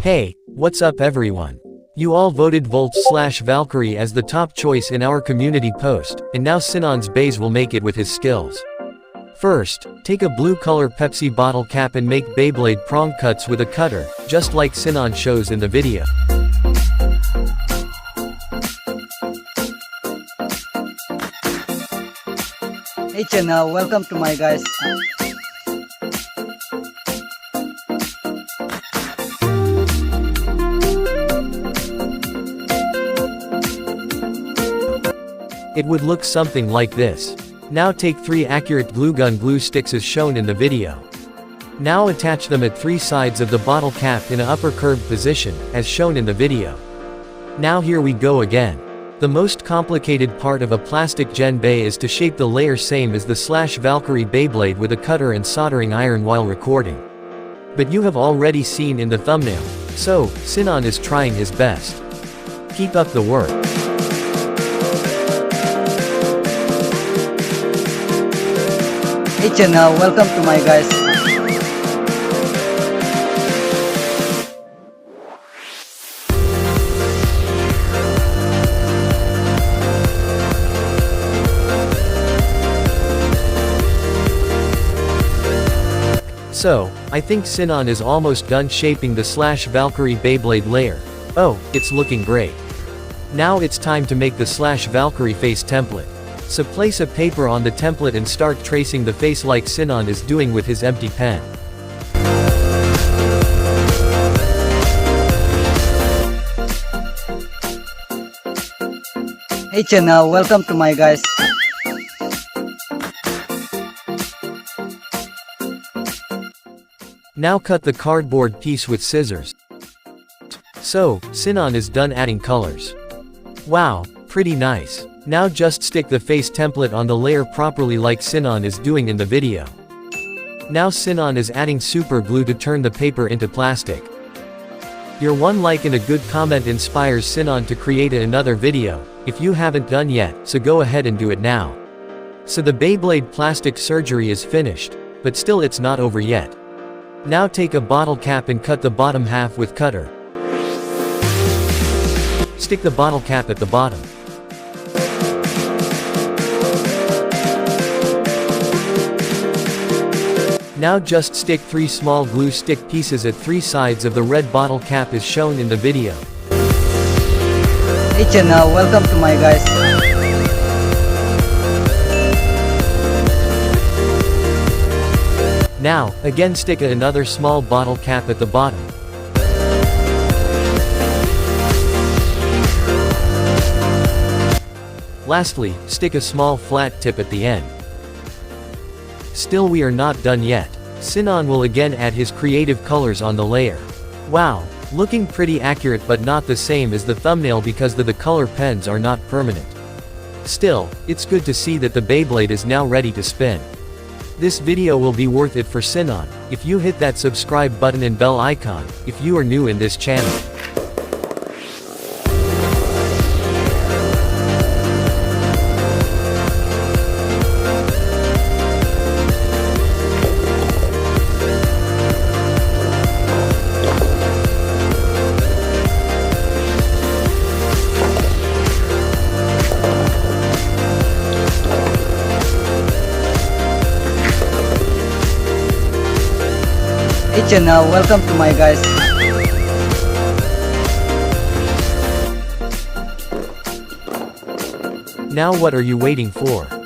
Hey, what's up everyone? You all voted Slash Valkyrie as the top choice in our community post, and now Sinan's Beys will make it with his skills. First, take a blue color Pepsi bottle cap and make Beyblade prong cuts with a cutter, just like Sinan shows in the video. Hey channel, welcome to my guys. It would look something like this. Now take 3 accurate glue sticks as shown in the video. Now attach them at 3 sides of the bottle cap in an upper curved position, as shown in the video. Now here we go again. The most complicated part of a plastic Gen Bey is to shape the layer same as the Slash Valkyrie Beyblade with a cutter and soldering iron while recording. But you have already seen in the thumbnail, so, Sinan is trying his best. Keep up the work. Hey channel, welcome to my guys. So, I think Sinan is almost done shaping the Slash Valkyrie Beyblade layer. Oh, it's looking great. Now it's time to make the Slash Valkyrie face template. So place a paper on the template and start tracing the face like Sinan is doing with his empty pen. Hey channel, welcome to my guys. Now cut the cardboard piece with scissors. So, Sinan is done adding colors. Wow, pretty nice. Now just stick the face template on the layer properly like Sinan is doing in the video. Now Sinan is adding super glue to turn the paper into plastic. Your one like and a good comment inspires Sinan to create another video, if you haven't done yet, so go ahead and do it now. So the Beyblade plastic surgery is finished, but still it's not over yet. Now take a bottle cap and cut the bottom half with cutter. Stick the bottle cap at the bottom. Now just stick 3 small glue stick pieces at 3 sides of the red bottle cap as shown in the video. Hey channel, welcome to my guys. Now, again stick another small bottle cap at the bottom. Lastly, stick a small flat tip at the end. Still we are not done yet. Sinan will again add his creative colors on the layer. Wow, looking pretty accurate but not the same as the thumbnail because the color pens are not permanent. Still, it's good to see that the Beyblade is now ready to spin. This video will be worth it for Sinan, if you hit that subscribe button and bell icon, if you are new in this channel. Hey channel, welcome to my guys. Now what are you waiting for?